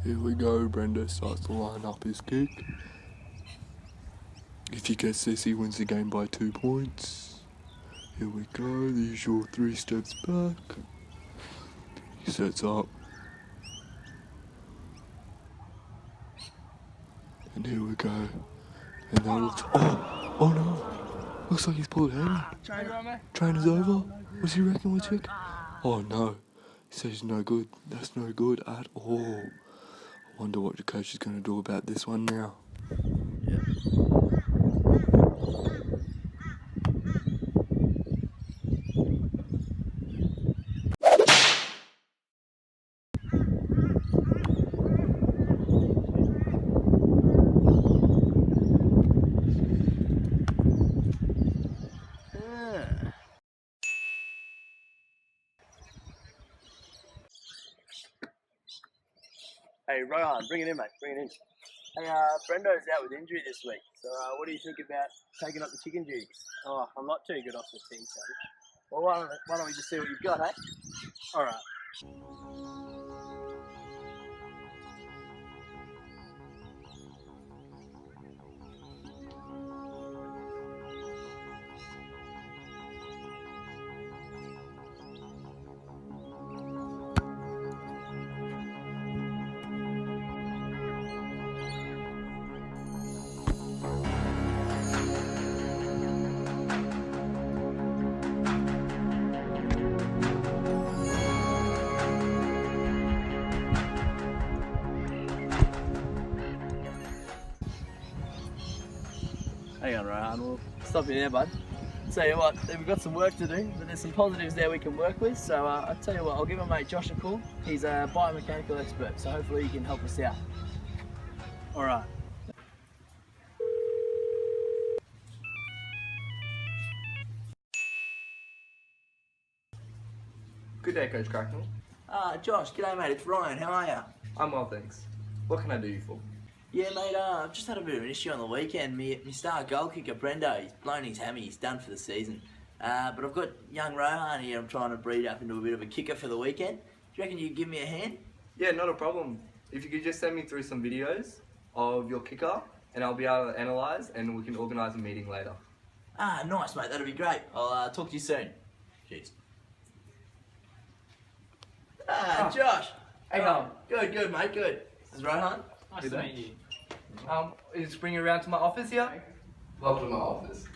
Here we go, Brenda starts to line up his kick. If he gets this, he wins the game by 2 points. Here we go, the usual 3 steps back. He sets up. And here we go. And that looks, oh no. Looks like he's pulled him. Trainer's over. What's he reckon with Chick? Oh no. He says no good. That's no good at all. I wonder what the coach is going to do about this one now. Hey, Rohan, bring it in, mate. Bring it in. Hey, Brendo's out with injury this week. So, what do you think about taking up the kicking duties? Oh, I'm not too good off the tee, coach. Well, why don't we just see what you've got, hey? All right. Hang on, Rohan, we'll stop you there, bud. Tell you what, we've got some work to do, but there's some positives there we can work with. So I'll tell you what, I'll give my mate Josh a call. He's a biomechanical expert, so hopefully he can help us out. All right. Good day, Coach Cracknell. Josh, g'day mate, it's Ryan, how are you? I'm well, thanks. What can I do you for? Yeah mate, I've just had a bit of an issue on the weekend. My star goal kicker Brendo, he's blown his hammy, he's done for the season. But I've got young Rohan here I'm trying to breed up into a bit of a kicker for the weekend. Do you reckon you'd give me a hand? Yeah, not a problem. If you could just send me through some videos of your kicker and I'll be able to analyse and we can organise a meeting later. Nice mate, that'll be great. I'll talk to you soon. Cheers. Josh. Hey, Good mate, good. This is Rohan. Nice to meet you. Just bring you around to my office here. Welcome to my office.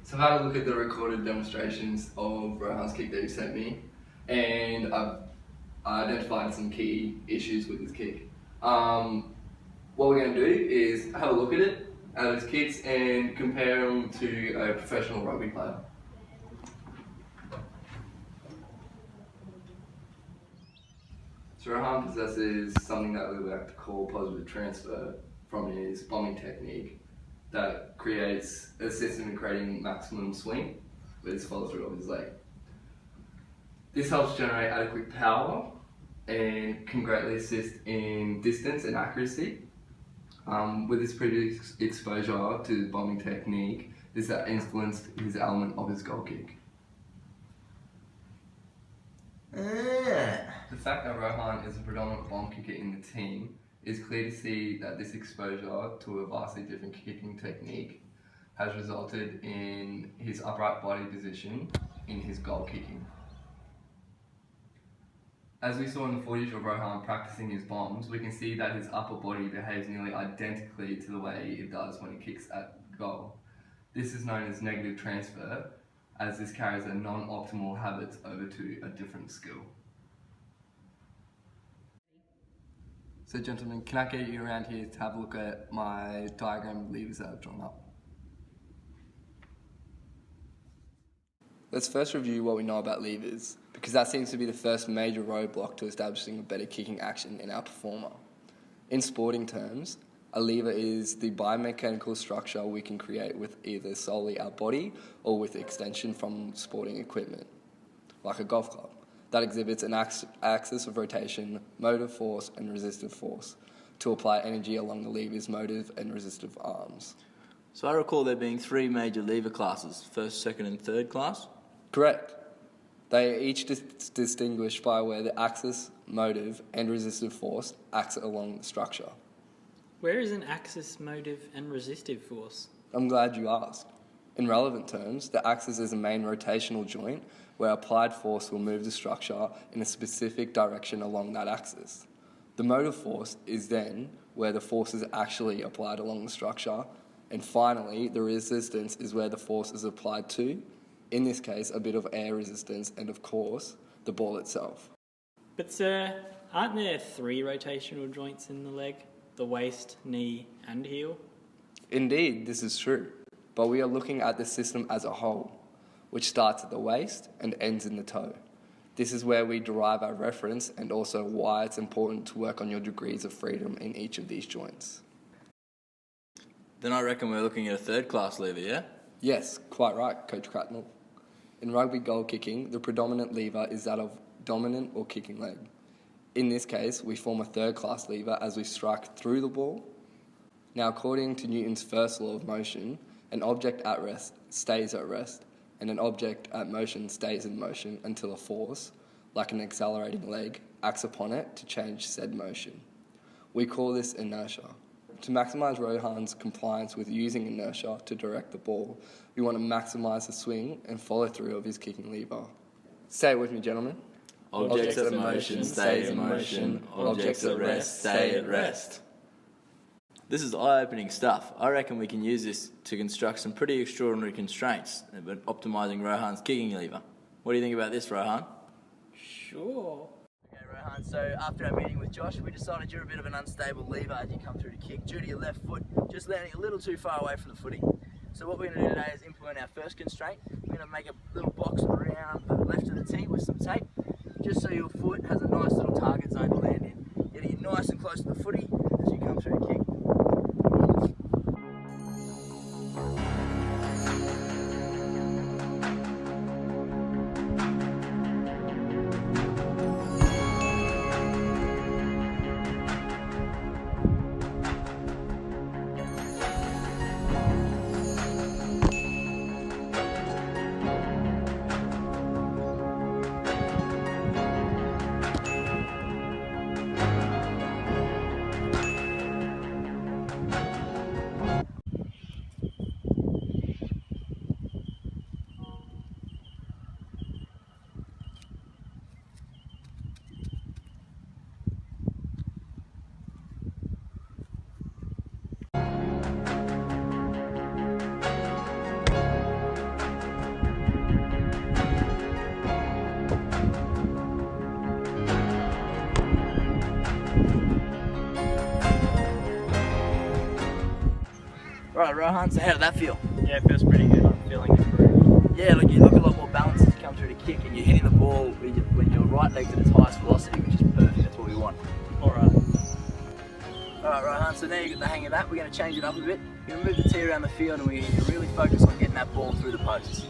So I've had a look at the recorded demonstrations of Rohan's kick that you sent me, and I've identified some key issues with his kick. What we're going to do is have a look at it, at his kicks, and compare them to a professional rugby player. So Rohan possesses something that we like to call positive transfer from his bombing technique that creates, assists him in creating maximum swing with his follow through of his leg. This helps generate adequate power and can greatly assist in distance and accuracy. With his previous exposure to the bombing technique, this influenced his element of his goal kick. The fact that Rohan is a predominant bomb kicker in the team is clear to see that this exposure to a vastly different kicking technique has resulted in his upright body position in his goal kicking. As we saw in the footage of Rohan practicing his bombs, we can see that his upper body behaves nearly identically to the way it does when he kicks at goal. This is known as negative transfer, as this carries a non-optimal habit over to a different skill. So gentlemen, can I get you around here to have a look at my diagram of levers that I've drawn up? Let's first review what we know about levers, because that seems to be the first major roadblock to establishing a better kicking action in our performer. In sporting terms, a lever is the biomechanical structure we can create with either solely our body or with extension from sporting equipment, like a golf club. that exhibits an axis of rotation, motive force and resistive force to apply energy along the lever's motive and resistive arms. So I recall there being 3 major lever classes, first, second and third class? Correct. They are each distinguished by where the axis, motive and resistive force acts along the structure. Where is an axis, motive and resistive force? I'm glad you asked. In relevant terms, the axis is a main rotational joint where applied force will move the structure in a specific direction along that axis. The motive force is then where the force is actually applied along the structure, and finally, the resistance is where the force is applied to, in this case, a bit of air resistance, and of course, the ball itself. But sir, aren't there 3 rotational joints in the leg? The waist, knee and heel? Indeed, this is true, but we are looking at the system as a whole, which starts at the waist and ends in the toe. This is where we derive our reference and also why it's important to work on your degrees of freedom in each of these joints. Then I reckon we're looking at a third class lever, yeah? Yes, quite right, Coach Cracknell. In rugby goal kicking, the predominant lever is that of dominant or kicking leg. In this case, we form a third class lever as we strike through the ball. Now, according to Newton's first law of motion, an object at rest stays at rest, and an object at motion stays in motion until a force, like an accelerating leg, acts upon it to change said motion. We call this inertia. To maximise Rohan's compliance with using inertia to direct the ball, we want to maximise the swing and follow through of his kicking lever. Say it with me, gentlemen. Objects at motion stay in motion, objects at rest stay at rest. This is eye-opening stuff. I reckon we can use this to construct some pretty extraordinary constraints about optimising Rohan's kicking lever. What do you think about this, Rohan? Sure. Okay, Rohan, so after our meeting with Josh, we decided you're a bit of an unstable lever as you come through to kick due to your left foot just landing a little too far away from the footing. So what we're going to do today is implement our first constraint. We're going to make a little box around the left of the tee with some tape, just so your foot has a nice little target zone to land in, getting you nice and close to the footy as you come through to kick. Right, Rohan, so how did that feel? Yeah, it feels pretty good. I'm feeling improved. Yeah, look, you look a lot more balanced as you come through to kick, and you're hitting the ball when your right leg's at its highest velocity, which is perfect. That's what we want. Alright. Alright, Rohan, so now you got the hang of that. We're going to change it up a bit. We're going to move the tee around the field, and we're going to really focus on getting that ball through the posts.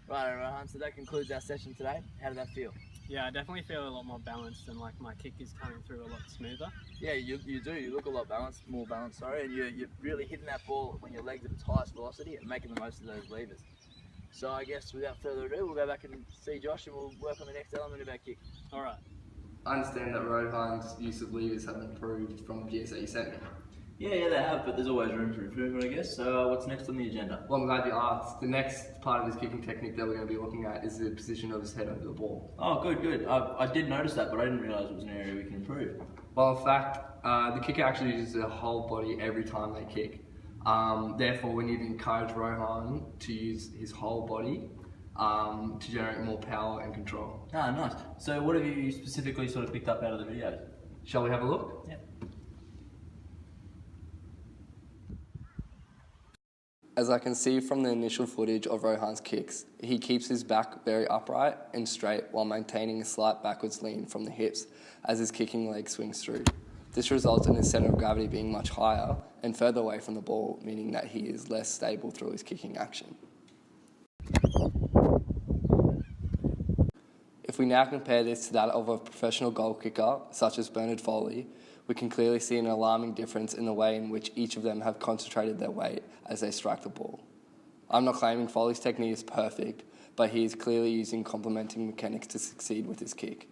Right, Rohan, so that concludes our session today. How did that feel? Yeah, I definitely feel a lot more balanced and like my kick is coming through a lot smoother. Yeah, you do. You look a lot balanced, more balanced, sorry, and you're really hitting that ball when your leg's at its highest velocity and making the most of those levers. So I guess without further ado, we'll go back and see Josh and we'll work on the next element of our kick. Alright. I understand that Rohan's use of levers have improved from the PSA you sent me. Yeah, they have, but there's always room for improvement, I guess. So what's next on the agenda? Well, I'm glad you asked. The next part of his kicking technique that we're going to be looking at is the position of his head over the ball. Oh, good. I did notice that, but I didn't realise it was an area we can improve. Well, in fact, the kicker actually uses their whole body every time they kick. Therefore, we need to encourage Rohan to use his whole body to generate more power and control. Ah, nice. So what have you specifically sort of picked up out of the videos? Shall we have a look? Yeah. As I can see from the initial footage of Rohan's kicks, he keeps his back very upright and straight while maintaining a slight backwards lean from the hips as his kicking leg swings through. This results in his centre of gravity being much higher and further away from the ball, meaning that he is less stable through his kicking action. If we now compare this to that of a professional goal kicker, such as Bernard Foley, we can clearly see an alarming difference in the way in which each of them have concentrated their weight as they strike the ball. I'm not claiming Foley's technique is perfect, but he is clearly using complementing mechanics to succeed with his kick.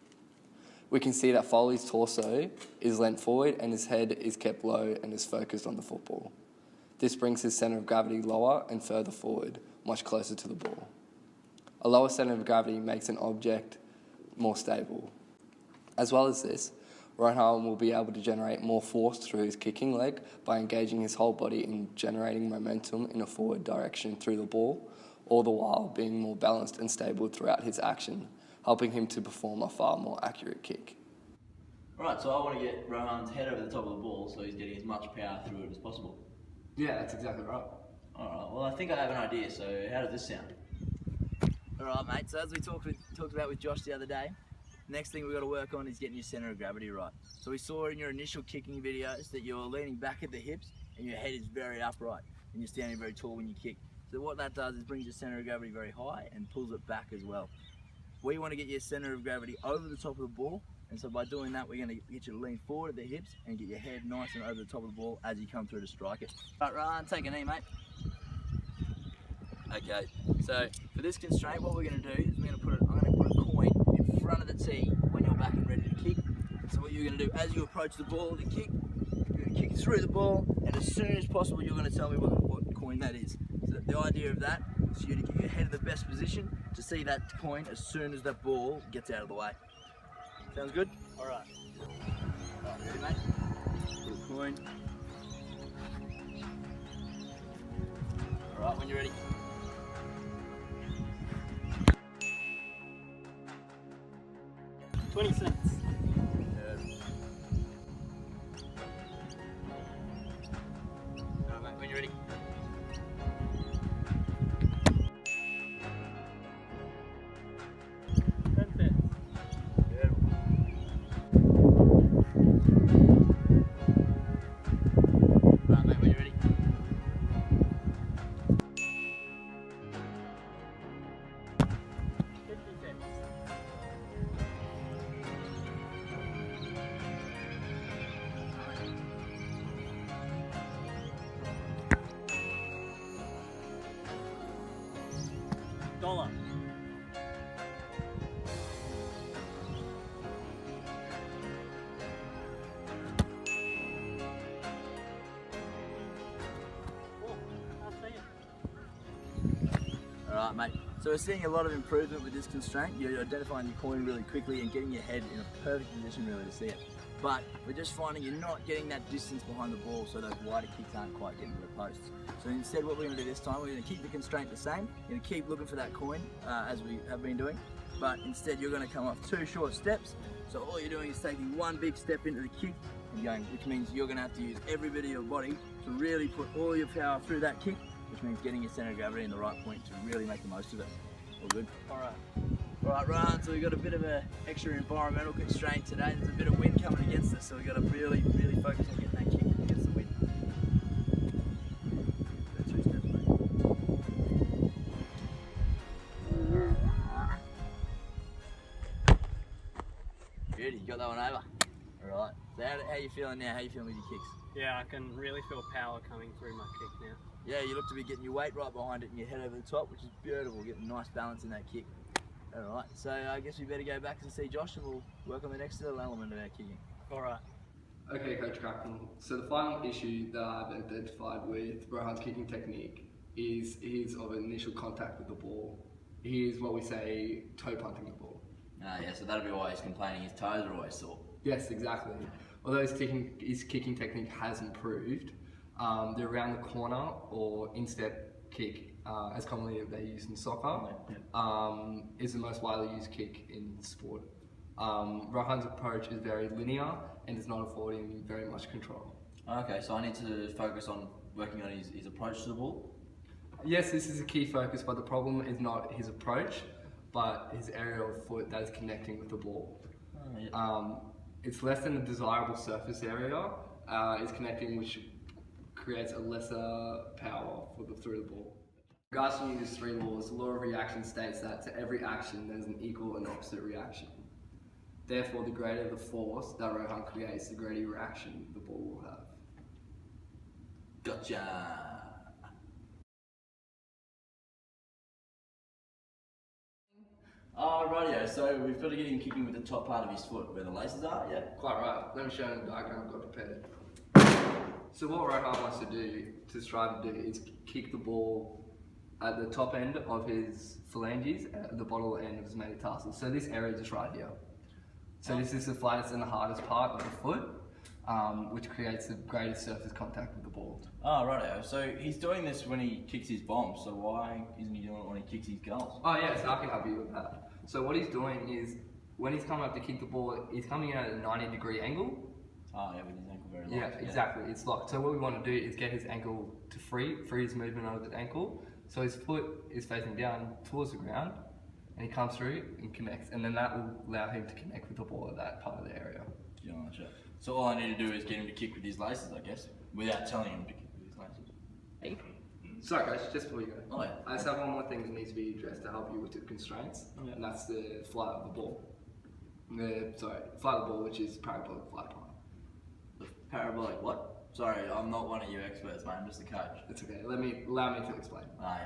We can see that Foley's torso is leant forward and his head is kept low and is focused on the football. This brings his centre of gravity lower and further forward, much closer to the ball. A lower centre of gravity makes an object more stable. As well as this, Rohan will be able to generate more force through his kicking leg by engaging his whole body in generating momentum in a forward direction through the ball, all the while being more balanced and stable throughout his action, helping him to perform a far more accurate kick. Right, so I want to get Rohan's head over the top of the ball so he's getting as much power through it as possible. Yeah, that's exactly right. Alright, well I think I have an idea, so how does this sound? Alright mate, so as we talked about with Josh the other day, next thing we've got to work on is getting your centre of gravity right. So we saw in your initial kicking videos that you're leaning back at the hips and your head is very upright and you're standing very tall when you kick. So what that does is brings your centre of gravity very high and pulls it back as well. We want to get your centre of gravity over the top of the ball, and so by doing that we're going to get you to lean forward at the hips and get your head nice and over the top of the ball as you come through to strike it. Right, Rohan, take a knee mate. Okay, so for this constraint what we're going to do is I'm going to put a coin in front of the tee when you're back and ready to kick. So what you're going to do as you approach the ball to kick, you're going to kick through the ball, and as soon as possible you're going to tell me what coin that is. So the idea of that is for you to get your head in the best position to see that coin as soon as that ball gets out of the way. Sounds good? Alright. Alright, ready mate? Put a coin. Alright, when you're ready. $0.20. Alright mate, when you're ready. $1. Alright mate, so we're seeing a lot of improvement with this constraint. You're identifying your coin really quickly and getting your head in a perfect position really to see it. But we're just finding you're not getting that distance behind the ball, so those wider kicks aren't quite getting to the posts. So instead what we're going to do this time, we're going to keep the constraint the same. We're going to keep looking for that coin as we have been doing, but instead you're going to come off 2 short steps. So all you're doing is taking 1 big step into the kick and going, which means you're going to have to use every bit of your body to really put all your power through that kick, which means getting your centre of gravity in the right point to really make the most of it. All good? Alright. Alright, Rohan, so we've got a bit of an extra environmental constraint today. There's a bit of wind coming against us, so we've got to really focus on getting that kick against the wind. 2 steps, mate. Good, you got that one over. Alright, so how are you feeling now? How are you feeling with your kicks? Yeah, I can really feel power coming through my kick now. Yeah, you look to be getting your weight right behind it and your head over the top, which is beautiful, getting nice balance in that kick. Alright, so I guess we better go back and see Josh and we'll work on the next little element of our kicking. Alright. Okay, Coach Cracknell. So the final issue that I've identified with Rohan's kicking technique is his of initial contact with the ball. He is what we say toe punting the ball. Yeah, so that'll be why he's complaining his toes are always sore. Yes, exactly. Although his kicking technique has improved, the around the corner or instep kick, as commonly they use in soccer, is the most widely used kick in sport. Rohan's approach is very linear and does not afford him very much control. Okay, so I need to focus on working on his approach to the ball? Yes, this is a key focus, but the problem is not his approach, but his area of foot that is connecting with the ball. It's less than a desirable surface area. It's connecting, which creates a lesser power through the ball. In regards to Newton's 3 laws, the law of reaction states that to every action there is an equal and opposite reaction. Therefore, the greater the force that Rohan creates, the greater reaction the ball will have. Gotcha. Rightio, so we've got to get him kicking with the top part of his foot where the laces are, yeah? Quite right. Let me show you the diagram I've got prepared. So what Rohan wants to strive to do, is kick the ball at the top end of his phalanges, at the bottom end of his metatarsals. So this area just right here. So this is the flattest and the hardest part of the foot, which creates the greatest surface contact with the ball. Oh, righto. So he's doing this when he kicks his bombs, so why isn't he doing it when he kicks his goals? Oh yeah, so I can help you with that. So what he's doing is, when he's coming up to kick the ball, he's coming in at a 90-degree angle. Oh yeah, with his ankle very locked. Yeah, exactly, it's locked. So what we want to do is get his ankle to free his movement over the ankle. So his foot is facing down towards the ground, and he comes through and connects, and then that will allow him to connect with the ball at that part of the area. Gotcha. So all I need to do is get him to kick with his laces, I guess, without telling him to kick with his laces. Hey. Sorry guys, just before you go. Oh yeah. I just have one more thing that needs to be addressed to help you with the constraints, and that's the flight of the ball. Flight of the ball, which is parabolic flight path. The parabolic what? Sorry, I'm not one of you experts, mate. I'm just a coach. It's okay. Allow me to explain. Ah,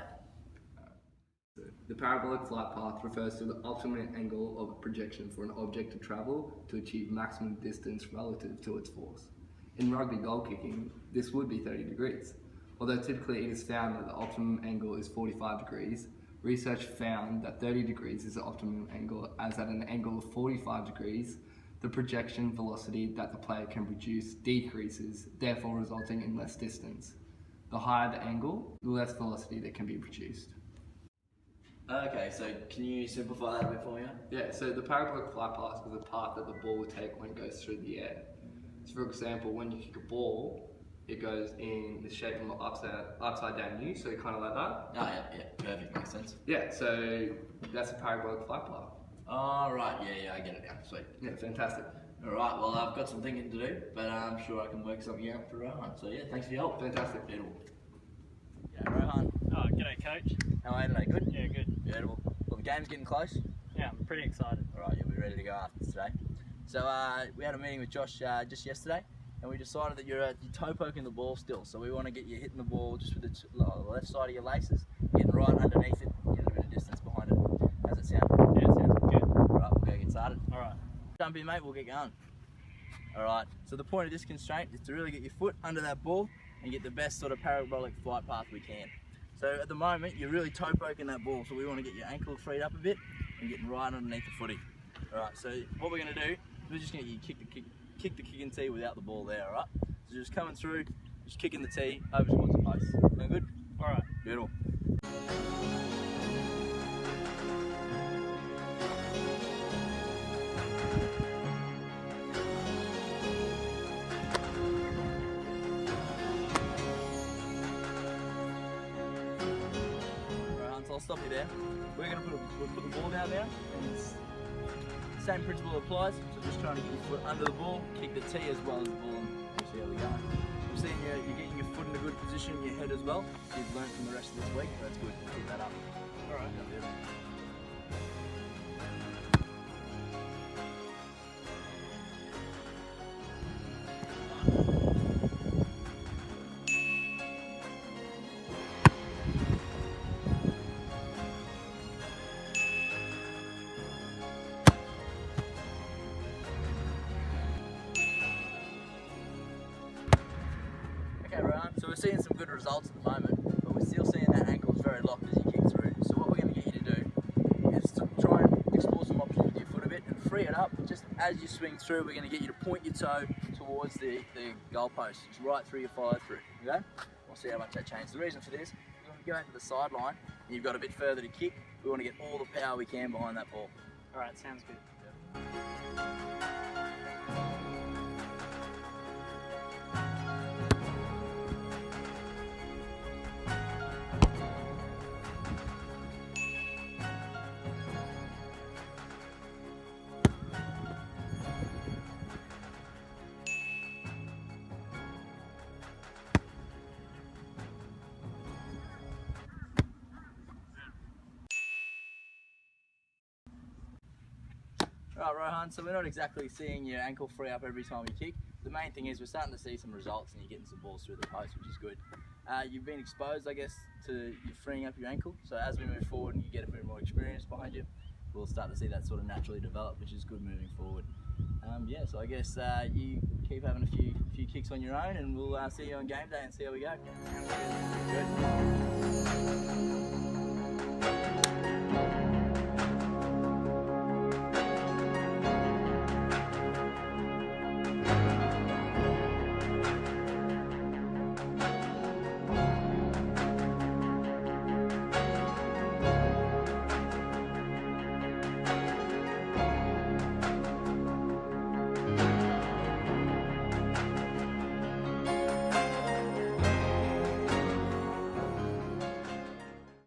yeah. The parabolic flight path refers to the ultimate angle of projection for an object to travel to achieve maximum distance relative to its force. In rugby goal kicking, this would be 30 degrees. Although typically it is found that the optimum angle is 45 degrees, research found that 30 degrees is the optimum angle, as at an angle of 45 degrees, the projection velocity that the player can produce decreases, therefore resulting in less distance. The higher the angle, the less velocity that can be produced. Okay, so can you simplify that a bit for me? Yeah, so the parabolic flight path is the path that the ball will take when it goes through the air. So for example, when you kick a ball, it goes in the shape of an upside down U, so kind of like that. Oh yeah, perfect, makes sense. Yeah, so that's a parabolic flight path. Oh right, yeah, I get it now, sweet. Yeah, fantastic. Alright, well I've got some thinking to do, but I'm sure I can work something out for Rohan. So yeah, thanks for your help. Fantastic. Beautiful. Yeah, Rohan. Oh, g'day, coach. How are you today? Good? Yeah, good. Beautiful. Well, the game's getting close. Yeah, I'm pretty excited. Alright, you'll be ready to go after today. So we had a meeting with Josh just yesterday, and we decided that you're toe poking the ball still. So we want to get you hitting the ball just with the left side of your laces, getting right underneath it, getting a bit of distance behind it. How's it sound? Yeah, it sounds good. Alright, we'll go get started. Alright. Jump in, mate, we'll get going. Alright, so the point of this constraint is to really get your foot under that ball and get the best sort of parabolic flight path we can. So at the moment, you're really toe poking that ball, so we want to get your ankle freed up a bit and getting right underneath the footy. Alright, so what we're going to do, we're just going to get you kick the kicking tee without the ball there, alright? So just coming through, just kicking the tee over towards the post. Sound good? Alright. Beautiful. I'll stop you there. We're going to put the ball down there, and it's the same principle applies. So just trying to get your foot under the ball, kick the tee as well as the ball, and we'll see how we go. I'm seeing you're getting your foot in a good position, your head as well. You've learned from the rest of this week. That's good. Keep that up. All right. So we're seeing some good results at the moment, but we're still seeing that ankle's very locked as you kick through. So what we're going to get you to do is to try and explore some options with your foot a bit and free it up. Just as you swing through, we're going to get you to point your toe towards the goal post, just right through your follow through. Okay? We'll see how much that changes. The reason for this, you want to go into the sideline and you've got a bit further to kick. We want to get all the power we can behind that ball. Alright, sounds good. Right, Rohan, so we're not exactly seeing your ankle free up every time you kick. The main thing is we're starting to see some results and you're getting some balls through the post, which is good. You've been exposed, I guess, to you freeing up your ankle. So as we move forward and you get a bit more experience behind you, we'll start to see that sort of naturally develop, which is good moving forward. Yeah, so I guess you keep having a few kicks on your own and we'll see you on game day and see how we go. Good.